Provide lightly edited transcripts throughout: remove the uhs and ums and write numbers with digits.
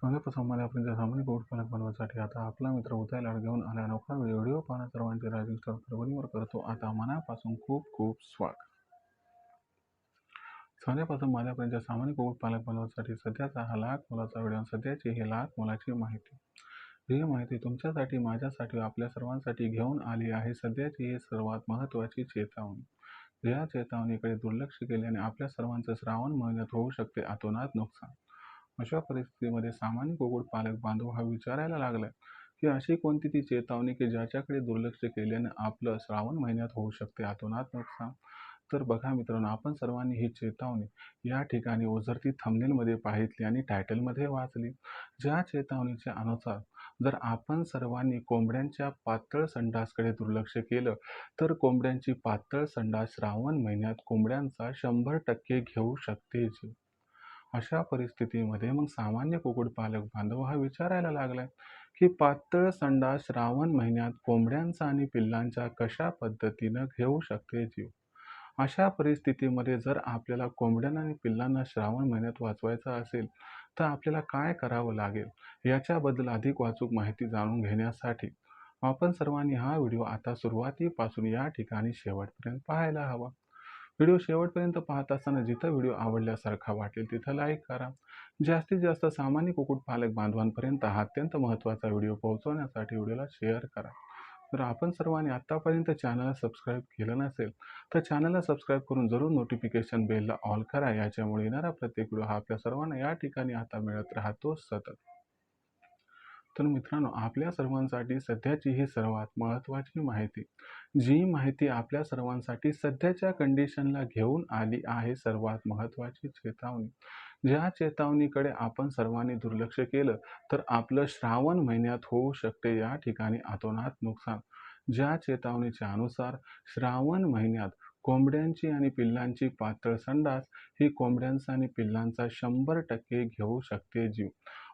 सोन्यापासून माल्यापर्यंत सामान्य कुक्कुटपालक बनवण्यासाठी आता आपला मित्र उदय लाड घेऊन आला अनोखा व्हिडिओ पाहणं सर्वांचे रायझिंग स्टार परभणीवर करतो आता मनापासून खूप खूप स्वागत. सोन्यापासून माल्यापर्यंत सामान्य कुक्कुटपालक बनवण्यासाठी सध्याचा हा लाख मोलाचा व्हिडिओ सध्याची ही लाख मोलाची माहिती. ही माहिती तुमच्यासाठी माझ्यासाठी आपल्या सर्वांसाठी घेऊन आली आहे. सध्याची ही सर्वात महत्त्वाची चेतावणी. या चेतावणीकडे दुर्लक्ष केल्याने आपल्या सर्वांचं श्रावण महिन्यात होऊ शकते अतोनात नुकसान. अशा परिस्थितीमध्ये सामान्य कुक्कुटपालक बांधव हा विचारायला लागलाय की अशी कोणती ती चेतावणी की ज्याच्याकडे दुर्लक्ष केल्याने आपलं श्रावण महिन्यात होऊ शकते अतोनात नुकसान. तर बघा मित्रांनो, आपण सर्वांनी ही चेतावणी या ठिकाणी ओझरती थंबनेलमध्ये पाहितली आणि टायटलमध्ये वाचली. ज्या चेतावणीच्या अनुसार जर आपण सर्वांनी कोंबड्यांच्या पातळ संडासकडे दुर्लक्ष केलं तर कोंबड्यांची पातळ संडास श्रावण महिन्यात कोंबड्यांचा 100% घेऊ शकते जीव. अशा परिस्थितीमध्ये मग सामान्य कुक्कुटपालक बांधव हा विचारायला लागलाय की पातळ संडास श्रावण महिन्यात कोंबड्यांचा आणि पिल्लांच्या कशा पद्धतीनं घेऊ शकते जीव. अशा परिस्थितीमध्ये जर आपल्याला कोंबड्यांना आणि पिल्लांना श्रावण महिन्यात वाचवायचं असेल तर आपल्याला काय करावं लागेल याच्याबद्दल अधिक अचूक माहिती जाणून घेण्यासाठी आपण सर्वांनी हा व्हिडिओ आता सुरुवातीपासून या ठिकाणी शेवटपर्यंत पाहायला हवा. व्हिडिओ शेवटपर्यंत पाहत असताना जिथं व्हिडिओ आवडल्यासारखा वाटेल तिथं लाईक करा. जास्तीत जास्त सामान्य कुक्कुटपालक बांधवांपर्यंत हा अत्यंत महत्त्वाचा व्हिडिओ पोहोचवण्यासाठी व्हिडिओला शेअर करा. जर आपण सर्वांनी आत्तापर्यंत चॅनलला सबस्क्राईब केलं नसेल तर चॅनलला सबस्क्राईब करून जरूर नोटिफिकेशन बेलला ऑल करा. याच्यामुळे येणारा प्रत्येक व्हिडिओ हा आपल्या सर्वांना या ठिकाणी आता मिळत राहतो सतत. तर मित्रांनो, आपल्या सर्वांसाठी सध्याची ही सर्वात महत्त्वाची माहिती, जी माहिती आपल्या सर्वांसाठी सध्याच्या कंडिशनला घेऊन आली आहे, सर्वात महत्त्वाची चेतावणी. ज्या चेतावणीकडे आपण सर्वांनी दुर्लक्ष केलं तर आपलं श्रावण महिन्यात होऊ शकते या ठिकाणी अतोनात नुकसान. ज्या चेतावणीच्या अनुसार श्रावण महिन्यात कोंबड्यांची आणि पिल्लांची पातळ संडास ही कोंबड्यांचा आणि पिल्लांचा 100% घेऊ शकते जीव.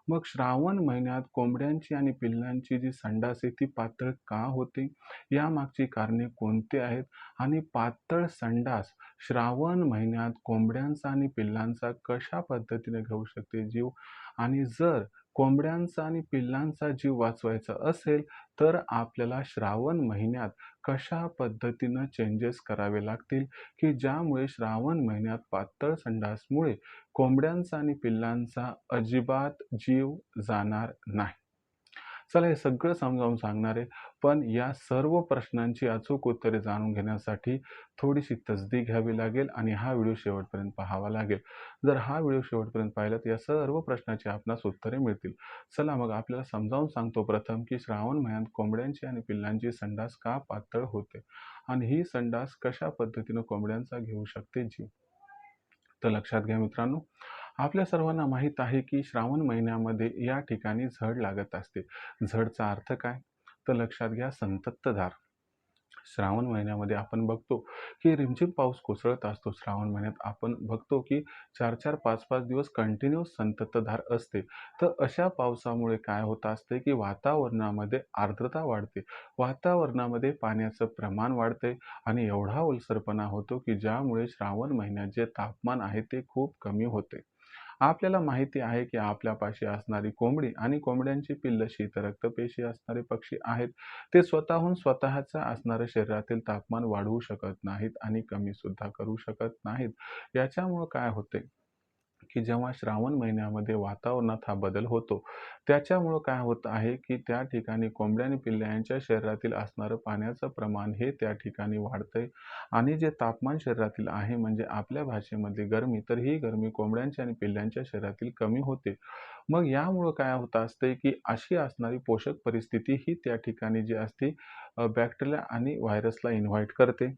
मग श्रावण महिन्यात कोंबड्यांची आणि पिल्लांची जी संडास आहे ती पातळ का होते, यामागची कारणे कोणती आहेत आणि पातळ संडास श्रावण महिन्यात कोंबड्यांचा आणि पिल्लांचा कशा पद्धतीने घेऊ शकते जीव, आणि जर कोंबड्यांचा आणि पिल्लांचा जीव वाचवायचा असेल तर आपल्याला श्रावण महिन्यात कशा पद्धतीनं चेंजेस करावे लागतील की ज्यामुळे श्रावण महिन्यात पातळ संडासमुळे कोंबड्यांचा आणि पिल्लांचा अजिबात जीव जाणार नाही. चला, हे सगळं समजावून सांगणार आहे, पण या सर्व प्रश्नांची अचूक उत्तरे जाणून घेण्यासाठी थोडीशी तसदी घ्यावी लागेल आणि हा व्हिडिओ शेवटपर्यंत पाहावा लागेल. जर हा व्हिडिओ शेवटपर्यंत पाहिला तर या सर्व प्रश्नांची आपणास उत्तरे मिळतील. चला मग आपल्याला समजावून सांगतो प्रथम की श्रावण महिन्यात कोंबड्यांची आणि पिल्लांची संडास का पातळ होते आणि ही संडास कशा पद्धतीनं कोंबड्यांचा घेऊ शकते जीव. तर लक्षात घ्या मित्रांनो, आपल्या सर्वांना माहीत आहे की श्रावण महिन्यामध्ये या ठिकाणी झड लागत असते. झडचा अर्थ काय? तर लक्षात घ्या, संततधार. श्रावण महिन्यामध्ये आपण बघतो की रिमझिम पाऊस कोसळत असतो. श्रावण महिन्यात आपण बघतो की 4-4, 5-5 दिवस कंटिन्यूस संततधार असते. तर अशा पावसामुळे काय होत असते की वातावरणामध्ये आर्द्रता वाढते, वातावरणामध्ये पाण्याचं प्रमाण वाढते आणि एवढा ओलसरपणा होतो की ज्यामुळे श्रावण महिन्यात जे तापमान आहे ते खूप कमी होते. आपल्याला माहिती आहे की आपल्यापाशी असणारी कोंबडी आणि कोंबड्यांची पिल्लं शीतरक्तपेशी असणारे पक्षी आहेत. ते स्वतःहून स्वतःच्या असणाऱ्या शरीरातील तापमान वाढवू शकत नाहीत आणि कमी सुद्धा करू शकत नाहीत. याच्यामुळं काय होते की जेव्हा श्रावण महिन्यामध्ये वातावरणात हा बदल होतो त्याच्यामुळं काय होत आहे की त्या ठिकाणी कोंबड्या आणि पिल्ल्या यांच्या शरीरातील असणारं पाण्याचं प्रमाण हे त्या ठिकाणी वाढतंय आणि जे तापमान शरीरातील आहे म्हणजे आपल्या भाषेमधली गरमी, तर ही गरमी कोंबड्यांच्या आणि पिल्ल्यांच्या शरीरातील कमी होते. मग यामुळं काय होत असते की अशी असणारी पोषक परिस्थिती ही त्या ठिकाणी जी असते बॅक्टेरिया आणि व्हायरसला इन्व्हाइट करते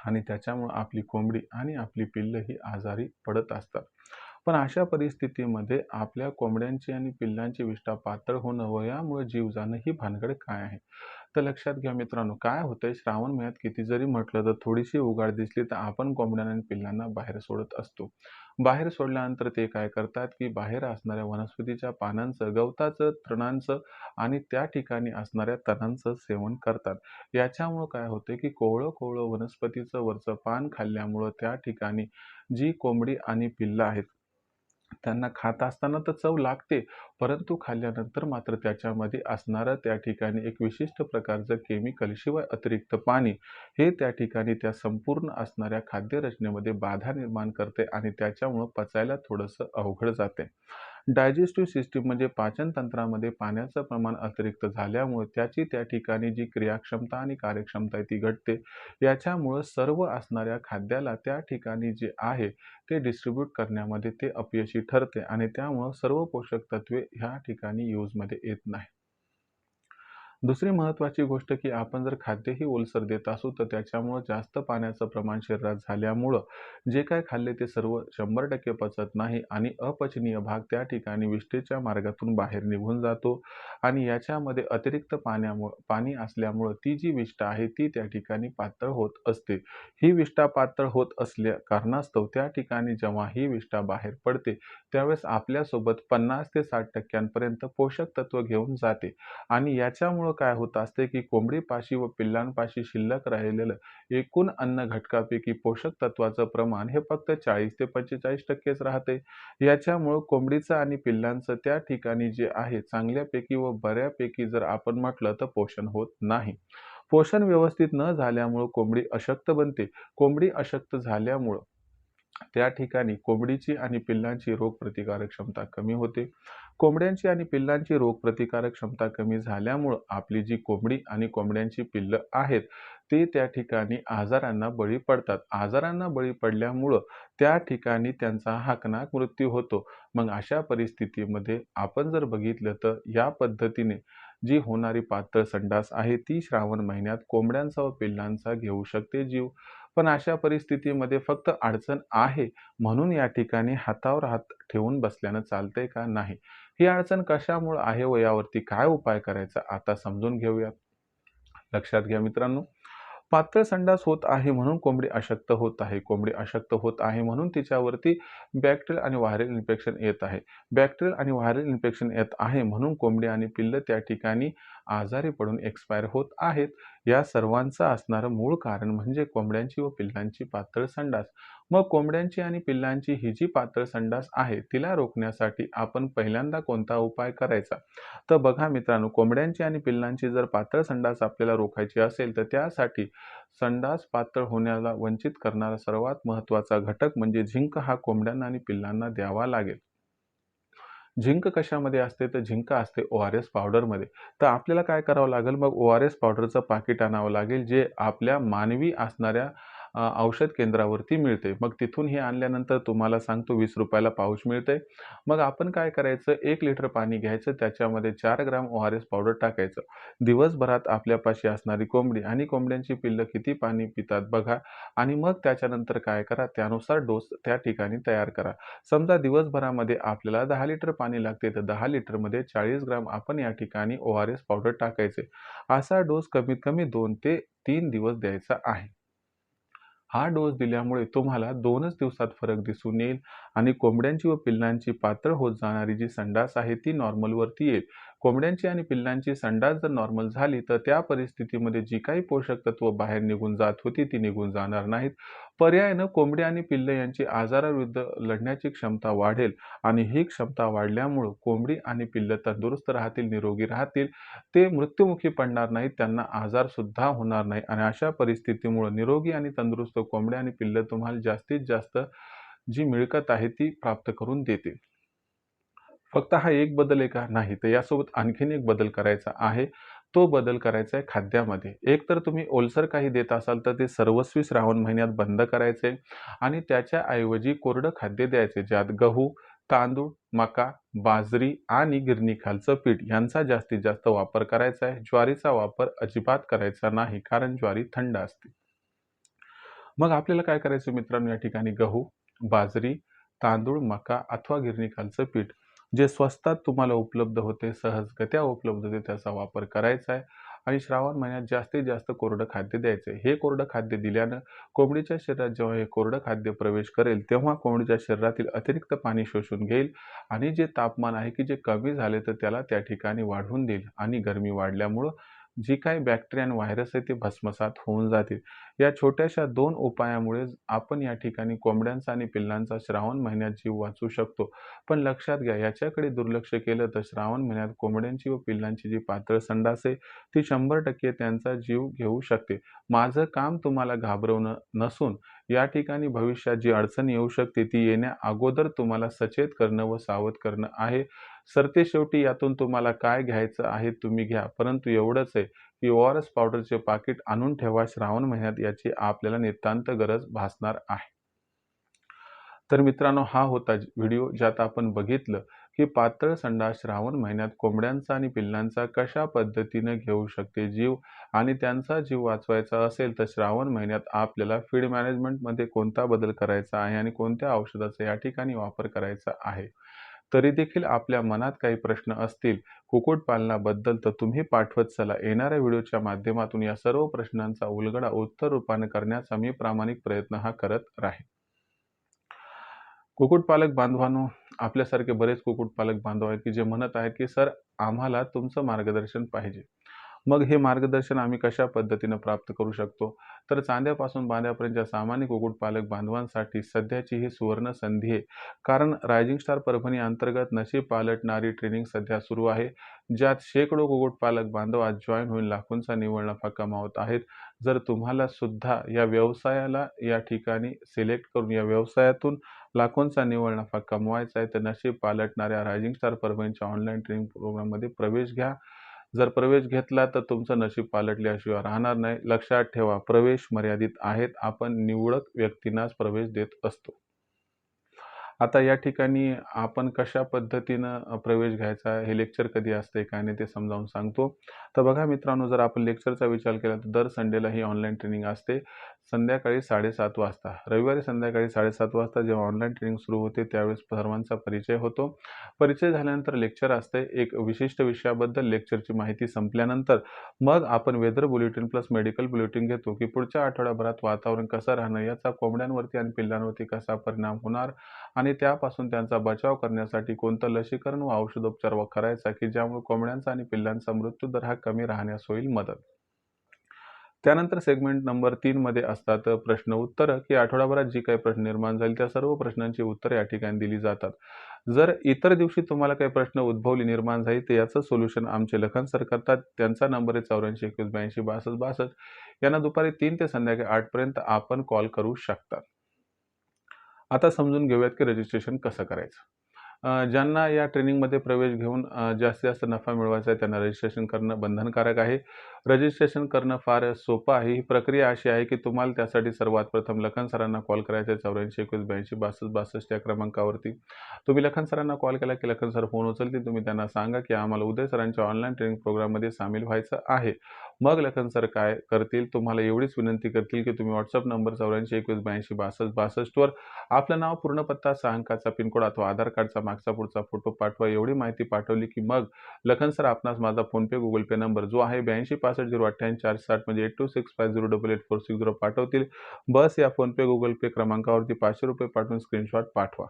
आणि त्याच्यामुळं आपली कोंबडी आणि आपली पिल्लं ही आजारी पडत असतात. पण अशा परिस्थितीमध्ये आपल्या कोंबड्यांची आणि पिल्लांची विष्ठा पातळ होणं व यामुळे जीव जाणं ही भानगड काय आहे? तर लक्षात घ्या मित्रांनो, काय होतंय, श्रावण महिन्यात किती जरी म्हटलं तर थोडीशी उघाड दिसली तर आपण कोंबड्यांना आणि पिल्लांना बाहेर सोडत असतो. बाहेर सोडल्यानंतर ते काय करतात की बाहेर असणाऱ्या वनस्पतीच्या पानांचं, गवताचं, तृणांचं आणि त्या ठिकाणी असणाऱ्या तणांचं सेवन करतात. याच्यामुळं काय होतं की कोवळं कोवळं वनस्पतीचं वरचं पान खाल्ल्यामुळं त्या ठिकाणी जी कोंबडी आणि पिल्लं आहेत त्यांना खात असताना तर चव लागते, परंतु खाल्ल्यानंतर मात्र त्याच्यामध्ये असणारं त्या ठिकाणी एक विशिष्ट प्रकारचं केमिकल शिवाय अतिरिक्त पाणी हे त्या ठिकाणी त्या संपूर्ण असणाऱ्या खाद्य रचनेमध्ये बाधा निर्माण करते आणि त्याच्यामुळं पचायला थोडंसं अवघड जाते. डायजेस्टिव्ह सिस्टीम म्हणजे पाचन तंत्रामध्ये पाण्याचं प्रमाण अतिरिक्त झाल्यामुळे त्याची त्या ठिकाणी जी क्रियाक्षमता आणि कार्यक्षमता आहे ती घटते. याच्यामुळं सर्व असणाऱ्या खाद्याला त्या ठिकाणी जे आहे ते डिस्ट्रिब्यूट करण्यामध्ये ते अपयशी ठरते आणि त्यामुळं सर्व पोषक तत्वे ह्या ठिकाणी यूजमध्ये येत नाही. दुसरी महत्त्वाची गोष्ट, की आपण जर खाद्यही ओलसर देत असू, तर त्याच्यामुळं जास्त पाण्याचं प्रमाण शरीरात झाल्यामुळं जे काही खाल्ले ते सर्व 100% पचत नाही आणि अपचनीय भाग त्या ठिकाणी विष्ठेच्या मार्गातून बाहेर निघून जातो आणि याच्यामध्ये अतिरिक्त पाणी असल्यामुळं ती जी विष्ठा आहे, ती त्या ठिकाणी पातळ होत असते. ही विष्ठा पातळ होत असल्या कारणास्तव त्या ठिकाणी जेव्हा ही विष्ठा बाहेर पडते, त्यावेळेस आपल्यासोबत 50 ते 60% पोषक तत्व घेऊन जाते. आणि याच्यामुळं काय होत असते, की कोंबडीपाशी व पिल्लांपाशी शिल्लक राहिलेलं एकूण अन्न घटकापैकी पोषक तत्वाचं प्रमाण हे फक्त 40 ते 45%च राहते. याच्यामुळं कोंबडीचं आणि पिल्लांचं त्या ठिकाणी जे आहे चांगल्यापैकी व बऱ्यापैकी जर आपण म्हटलं तर पोषण होत नाही. पोषण व्यवस्थित न झाल्यामुळं कोंबडी अशक्त बनते. कोंबडी अशक्त झाल्यामुळं त्या ठिकाणी कोंबडीची आणि पिल्लांची रोगप्रतिकारक क्षमता कमी होते. कोंबड्यांची आणि पिल्लांची रोगप्रतिकारक क्षमता कमी झाल्यामुळं आपली जी कोंबडी आणि कोंबड्यांची पिल्लं आहेत, ते त्या ठिकाणी आजारांना बळी पडतात. आजारांना बळी पडल्यामुळं त्या ठिकाणी त्यांचा हाकनाक मृत्यू होतो. मग अशा परिस्थितीमध्ये आपण जर बघितलं तर या पद्धतीने जी होणारी पातळ संडास आहे, ती श्रावण महिन्यात कोंबड्यांचा व पिल्लांचा घेऊ शकते जीव. पण अशा परिस्थितीमध्ये फक्त अडचण आहे म्हणून या ठिकाणी हातावर हात ठेवून बसल्यानं चालतंय का? नाही. ही अडचण कशामुळं आहे व यावरती काय उपाय करायचा आता समजून घेऊयात. लक्षात घ्या मित्रांनो, पातळ संडास होत आहे म्हणून कोंबडी अशक्त होत आहे. कोंबडी अशक्त होत आहे म्हणून तिच्यावरती बॅक्टेरियल आणि व्हायरल इन्फेक्शन येत आहे. बॅक्टेरियल आणि व्हायरल इन्फेक्शन येत आहे म्हणून कोंबडी आणि पिल्लं त्या ठिकाणी आजारी पडून एक्सपायर होत आहेत. या सर्वांचं असणारं मूळ कारण म्हणजे कोंबड्यांची व पिल्लांची पातळ संडास. मग कोंबड्यांची आणि पिल्लांची ही जी पातळ संडास आहे, तिला रोखण्यासाठी आपण पहिल्यांदा कोणता उपाय करायचा? तर बघा मित्रांनो, कोंबड्यांची आणि पिल्लांची जर पातळ संडास आपल्याला रोखायची असेल, तर त्यासाठी संडास पातळ होण्याला वंचित करणारा सर्वात महत्त्वाचा घटक म्हणजे झिंक हा कोंबड्यांना आणि पिल्लांना द्यावा लागेल. झिंक कशामध्ये असते? तर झिंक असते ORS पावडरमध्ये. तर आपल्याला काय करावं लागेल मग ORS पावडरचं पाकीट आणावं लागेल, जे आपल्या मानवी असणाऱ्या औषध केंद्रावरती मिळते. मग तिथून हे आणल्यानंतर तुम्हाला सांगतो ₹20 ला पाउच मिळते. मग आपण काय करायचं 1 लिटर पाणी घ्यायचं, त्याच्यामध्ये 4 ग्राम ORS पावडर टाकायचं. दिवसभरात आपल्यापाशी असणारी कोंबडी आणि कोंबड्यांची पिल्लं किती पाणी पितात बघा आणि मग त्याच्यानंतर काय करा, त्यानुसार डोस त्या ठिकाणी तयार करा. समजा दिवसभरामध्ये आपल्याला 10 लिटर पाणी लागते, तर 10 लिटरमध्ये 40 ग्राम आपण या ठिकाणी ORS पावडर टाकायचे. असा डोस कमीत कमी 2 ते 3 दिवस द्यायचा आहे. हा डोस दिल्यामुळे तुम्हाला 2च दिवसात फरक दिसून येईल आणि कोंबड्यांची व पिल्लांची पातळ होत जाणारी जी संडास आहे ती नॉर्मलवरती येईल. कोंबड्यांची आणि पिल्लांची संडास जर नॉर्मल झाली तर त्या परिस्थितीमध्ये जी काही पोषक तत्व बाहेर निघून जात होती ती निघून जाणार नाहीत. पर्यायानं कोंबडी आणि पिल्लं यांची आजाराविरुद्ध लढण्याची क्षमता वाढेल आणि ही क्षमता वाढल्यामुळं कोंबडी आणि पिल्लं तंदुरुस्त राहतील, निरोगी राहतील. ते मृत्युमुखी पडणार नाहीत, त्यांना आजारसुद्धा होणार नाही आणि अशा परिस्थितीमुळं निरोगी आणि तंदुरुस्त कोंबड्या आणि पिल्लं तुम्हाला जास्तीत जास्त जी मिळकत आहे ती प्राप्त करून देतील. फक्त हा एक बदल आहे का? नाही. तर यासोबत आणखीन एक बदल करायचा आहे. तो बदल करायचा आहे खाद्यामध्ये. एक तर तुम्ही ओलसर काही देत असाल तर ते सर्वस्वी श्रावण महिन्यात बंद करायचे आणि त्याच्याऐवजी कोरडं खाद्य द्यायचे. ज्यात गहू, तांदूळ, मका, बाजरी आणि गिरणीखालचं पीठ यांचा जास्तीत जास्त वापर करायचा आहे. ज्वारीचा वापर अजिबात करायचा नाही, कारण ज्वारी थंड असते. मग आपल्याला काय करायचं मित्रांनो या ठिकाणी गहू, बाजरी, तांदूळ, मका अथवा गिरणीखालचं पीठ जे स्वस्तात तुम्हाला उपलब्ध होते, सहजगत्या उपलब्ध होते त्याचा वापर करायचा आहे आणि श्रावण महिन्यात जास्तीत जास्त कोरडं खाद्य द्यायचं आहे. हे कोरडं खाद्य दिल्यानं कोंबडीच्या शरीरात जेव्हा हे कोरडं खाद्य प्रवेश करेल, तेव्हा कोंबडीच्या शरीरातील अतिरिक्त पाणी शोषून घेईल आणि जे तापमान आहे की जे कमी झाले तर त्याला त्या ठिकाणी वाढवून देईल आणि गरमी वाढल्यामुळं जी काही बॅक्टेरिया आणि व्हायरस आहे ते भस्मसात होऊन जातील. या छोट्याशा 2 उपायामुळे आपण या ठिकाणी कोंबड्यांचा आणि पिल्लांचा श्रावण महिन्यात जीव वाचवू शकतो. पण लक्षात घ्या, याच्याकडे दुर्लक्ष केलं तर श्रावण महिन्यात कोंबड्यांची व पिल्लांची जी पातळ संडास आहे ती 100% त्यांचा जीव घेऊ शकते. माझं काम तुम्हाला घाबरवणं नसून या ठिकाणी भविष्यात जी अडचण येऊ शकते ती येण्या अगोदर तुम्हाला सचेत करणं व सावध करणं आहे. सरतेशेवटी यातून तुम्हाला काय घ्यायचं आहे तुम्ही घ्या. परंतु एवढंच आहे, की ORS पावडरचे पाकीट आणून ठेवा. श्रावण महिन्यात याची आपल्याला नितांत गरज भासणार आहे. तर मित्रांनो, हा होता व्हिडिओ ज्यात आपण बघितलं, की पातळ संडास श्रावण महिन्यात कोंबड्यांचा आणि पिल्लांचा कशा पद्धतीने घेऊ शकते जीव आणि त्यांचा जीव वाचवायचा असेल तर श्रावण महिन्यात आपल्याला फीड मॅनेजमेंटमध्ये कोणता बदल करायचा आहे आणि कोणत्या औषधाचा या ठिकाणी वापर करायचा आहे. तरी देखील आपल्या मनात काही प्रश्न असतील कुक्कुटपालनाबद्दल तर तुम्ही पाठवत चला. येणाऱ्या व्हिडिओच्या माध्यमातून या सर्व प्रश्नांचा उलगडा उत्तर रूपाने करण्याचा मी प्रामाणिक प्रयत्न हा करत राहीन. कुक्कुटपालक बांधवांनो, आपल्यासारखे बरेच कुक्कुटपालक बांधव आहेत, की जे म्हणत आहेत, की "सर, आम्हाला तुमचं मार्गदर्शन पाहिजे." मग हे मार्गदर्शन आम्ही कशा पद्धतीनं प्राप्त करू शकतो? तर चांद्यापासून बांद्यापर्यंतच्या सामान्य कुक्कुटपालक बांधवांसाठी सध्याची ही सुवर्ण संधी आहे. कारण रायझिंग स्टार परभणी अंतर्गत नशीब पालटणारी ट्रेनिंग सध्या सुरू आहे. ज्यात शेकडो कुक्कुटपालक बांधव आज जॉइन होऊन लाखोंचा निव्वळ नफा कमावत आहेत. जर तुम्हाला सुद्धा या व्यवसायाला या ठिकाणी सिलेक्ट करून या व्यवसायातून लाखोंचा निव्वळ नफा कमवायचा आहे, तर नशीब पालटणाऱ्या रायझिंग स्टार परभणीच्या ऑनलाईन ट्रेनिंग प्रोग्राममध्ये प्रवेश घ्या. जर प्रवेश घेतला तर तुमचं नशीब पालटल्याशिवाय राहणार नाही. लक्षात ठेवा, प्रवेश मर्यादित आहेत. आपण निवडक व्यक्तींनाच प्रवेश देत असतो. आता या ठिकाणी आपण कशा पद्धतीनं प्रवेश घ्यायचा, हे लेक्चर कधी असते, काय नाही ते समजावून सांगतो. तर बघा मित्रांनो, जर आपण लेक्चरचा विचार केला तर दर संडेला ही ऑनलाईन ट्रेनिंग असते संध्याकाळी 7:30 वाजता. रविवारी संध्याकाळी 7:30 वाजता जेव्हा ऑनलाईन ट्रेनिंग सुरू होते त्यावेळेस सर्वांचा परिचय होतो. परिचय झाल्यानंतर लेक्चर असते. एक विशिष्ट विषयाबद्दल लेक्चरची माहिती संपल्यानंतर मग आपण weather bulletin plus medical bulletin घेतो, की पुढच्या आठवड्याभरात वातावरण कसं राहणं, याचा कोंबड्यांवरती आणि पिल्लांवरती कसा परिणाम होणार आणि त्यापासून त्यांचा बचाव करण्यासाठी कोणतं लसीकरण व औषधोपचार करायचा, की ज्यामुळे कोंबड्यांचा आणि पिल्लांचा मृत्यूदर हा कमी राहण्यास होईल मदत. त्यानंतर सेगमेंट नंबर 3 मध्ये असतात प्रश्न उत्तरं, की आठवडाभरात जी काही प्रश्न निर्माण झाले त्या सर्व प्रश्नांची उत्तरे या ठिकाणी दिली जातात. जर इतर दिवशी तुम्हाला काही प्रश्न उद्भवले निर्माण झाले तर याचं सोल्युशन आमचे लखन सर करतात. त्यांचा नंबर आहे 84 21 82 62 62. यांना दुपारी 3 ते संध्याकाळी 8 पर्यंत आपण कॉल करू शकता. आता समजून घेऊयात की रजिस्ट्रेशन कसं करायचं. ज्यांना या ट्रेनिंगमध्ये प्रवेश घेऊन जास्तीत जास्त नफा मिळवायचा आहे त्यांना रजिस्ट्रेशन करणं बंधनकारक आहे. रजिस्ट्रेशन करणं फार सोपं आहे. ही प्रक्रिया अशी आहे की तुम्हाला त्यासाठी सर्वात प्रथम लखन सरांना कॉल करायचा आहे 84 21 82 62 या क्रमांकावरती. तुम्ही लखन सरांना कॉल केला की लखन सर फोन उचलतील. तुम्ही त्यांना सांगा की आम्हाला उदय सरांच्या ऑनलाईन ट्रेनिंग प्रोग्राममध्ये सामील व्हायचं आहे. मग लखन सर काय करतील, तुम्हाला एवढीच विनंती करतील की तुम्ही WhatsApp नंबर 84 21 82 62 वर आपलं नाव, पूर्ण पत्ता, 6 अंकाचा पिनकोड अथवा आधार कार्डचा मागचा पुढचा फोटो पाठवा. एवढी माहिती पाठवली की मग लखन सर आपणास माझा फोनपे, गुगल पे नंबर जो आहे 82 65 088 460 म्हणजे 8265088460 पाठवतील. बस या फोनपे, गुगल पे क्रमांकावरती ₹500 पाठवून स्क्रीनशॉट पाठवा.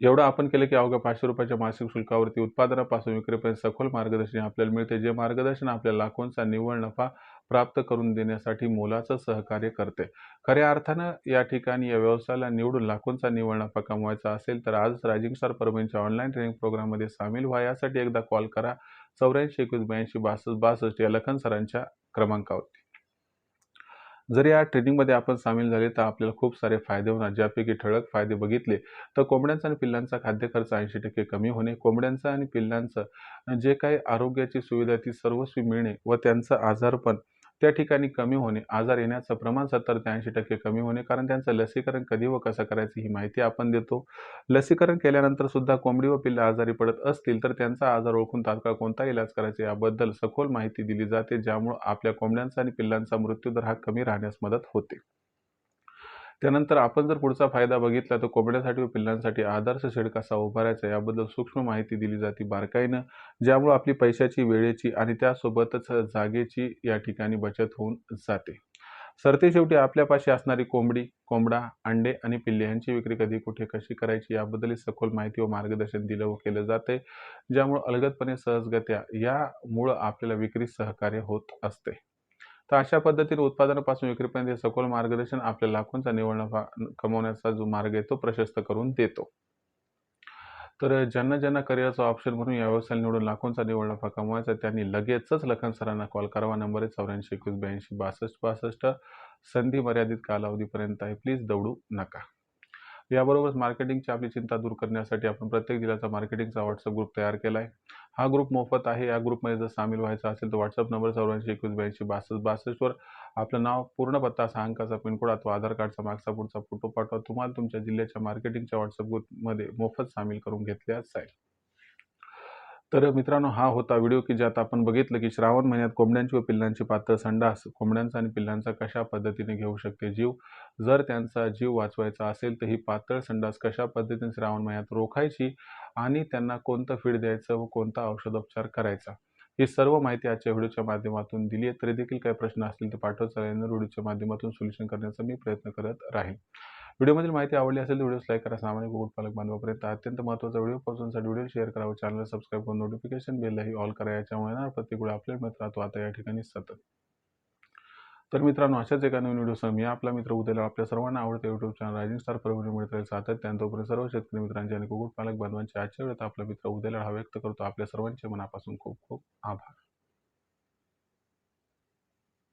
एवढं आपण केलं की अवघ्या ₹500च्या मासिक शुल्कावरती उत्पादनापासून विक्रीपर्यंत सखोल मार्गदर्शन आपल्याला मिळते. जे मार्गदर्शन आपल्याला लाखोंचा निव्वळ नफा प्राप्त करून देण्यासाठी मोलाचं सहकार्य करते. खऱ्या अर्थानं या ठिकाणी या व्यवसायाला निवडून लाखोंचा निव्वळ नफा कमवायचा असेल तर आजच रायझिंग स्टार परभणीच्या ऑनलाईन ट्रेनिंग प्रोग्राममध्ये सामील व्हा. यासाठी एकदा कॉल करा 84 21 82 62 या लखन सरांच्या क्रमांकावरती. जर या ट्रेनिंगमध्ये आपण सामील झाले तर आपल्याला खूप सारे फायदे होणार. ज्यापैकी ठळक फायदे बघितले तर कोंबड्यांचा आणि पिल्लांचा खाद्य खर्च 80% कमी होणे, कोंबड्यांचं आणि पिल्लांचं जे काही आरोग्याची सुविधा ती सर्वस्वी मिळणे व त्यांचं आजारपण त्या ठिकाणी कमी होणे, आजार येण्याचं प्रमाण 70 ते 80% कमी होणे, कारण त्यांचं लसीकरण कधी व कसं करायचं ही माहिती आपण देतो. लसीकरण केल्यानंतर सुद्धा कोंबडी व पिल्लं आजारी पडत असतील तर त्यांचा आजार ओळखून तात्काळ कोणता इलाज करायचा याबद्दल सखोल माहिती दिली जाते, ज्यामुळे आपल्या कोंबड्यांचा आणि पिल्लांचा मृत्यूदर हा कमी राहण्यास मदत होते. त्यानंतर आपण जर पुढचा फायदा बघितला तर कोंबड्यांसाठी व पिल्लांसाठी आदर्श शेड कसा उभारायचा याबद्दल सूक्ष्म माहिती दिली जाते बारकाईनं, ज्यामुळे आपली पैशाची, वेळेची आणि त्यासोबतच जागेची या ठिकाणी बचत होऊन जाते. सरतेशेवटी आपल्यापाशी असणारी कोंबडी, कोंबडा, अंडे आणि पिल्ले यांची विक्री कधी, कुठे, कशी करायची याबद्दल सखोल माहिती व मार्गदर्शन दिलं व केलं जाते, ज्यामुळे अलगदपणे सहजगत्या यामुळं आपल्याला विक्रीस सहकार्य होत असते. तर अशा पद्धतीने उत्पादनापासून विक्रीपर्यंत हे सखोल मार्गदर्शन आपल्या लाखोंचा निव्वळ नफा कमवण्याचा जो मार्ग आहे तो प्रशस्त करून देतो. तर ज्यांना करिअरचा ऑप्शन म्हणून या व्यवसायाला निवडून लाखोंचा निव्वळ नफा कमवायचा त्यांनी लगेचच लखन सरांना कॉल करावा. नंबर आहे 84 21 82 62 62. संधी मर्यादित कालावधीपर्यंत आहे. प्लीज दौडू नका. याबरोबरच मार्केटिंगची आपली चिंता दूर करण्यासाठी आपण प्रत्येक जिल्ह्याचा मार्केटिंगचा व्हॉट्सअप ग्रुप तयार केला आहे. हा ग्रुप मोफत आहे. या ग्रुपमध्ये जर सामील व्हायचं असेल तर व्हॉट्सअप नंबर 84 21 82 62 62 वर आपलं नाव, पूर्ण पत्ता, 6 अंकाचा पिनकोड अथवा आधार कार्डचा मागचा पुढचा फोटो पाठवा. तुम्हाला तुमच्या जिल्ह्याच्या मार्केटिंगच्या व्हॉट्सअप ग्रुपमध्ये मोफत सामील करून घेतल्या जाईल. तर मित्रांनो, हा होता व्हिडिओ की ज्यात आपण बघितलं की श्रावण महिन्यात कोंबड्यांची व पिल्लांची पातळ संडास कोंबड्यांचा आणि पिल्लांचा कशा पद्धतीने घेऊ शकते जीव. जर त्यांचा जीव वाचवायचा असेल तर ही पातळ संडास कशा पद्धतीने श्रावण महिन्यात रोखायची आणि त्यांना कोणतं फीड द्यायचं व कोणता औषधोपचार करायचा, ही सर्व माहिती आजच्या व्हिडिओच्या माध्यमातून दिली आहे. तरी देखील काही प्रश्न असतील तर पाठवत चालेल. व्हिडिओच्या माध्यमातून सोल्युशन करण्याचा मी प्रयत्न करत राहील. व्हिडिओमधील माहिती आवडली असेल तर व्हिडिओस लाईक करा. सामान्य कुक्कुटपालक बांधवापर्यंत अत्यंत महत्त्वाचा व्हिडिओ पोहोचवण्यासाठी व्हिडिओ शेअर करा व चॅनलला सबस्क्राईब करून नोटिफिकेशन बेलही ऑल करा. याच्यामुळे येणारा प्रत्येक व्हिडिओ आपल्याला मिळत राहतो आता या ठिकाणी सतत. तर मित्रांनो, अशाच एका नवीन व्हिडिओसह मी आपला मित्र उद्याला आपल्या सर्वांना आवडते YouTube channel rising star Parbhani मिळत राहील सातत्याने. तोपर्यंत सर्व शेतकरी मित्रांचे आणि कुक्कुटपालक बांधवांचे आजच्या वेळेत आपला मित्र उद्याला हा व्यक्त करतो. आपल्या सर्वांचे मनापासून खूप खूप आभार.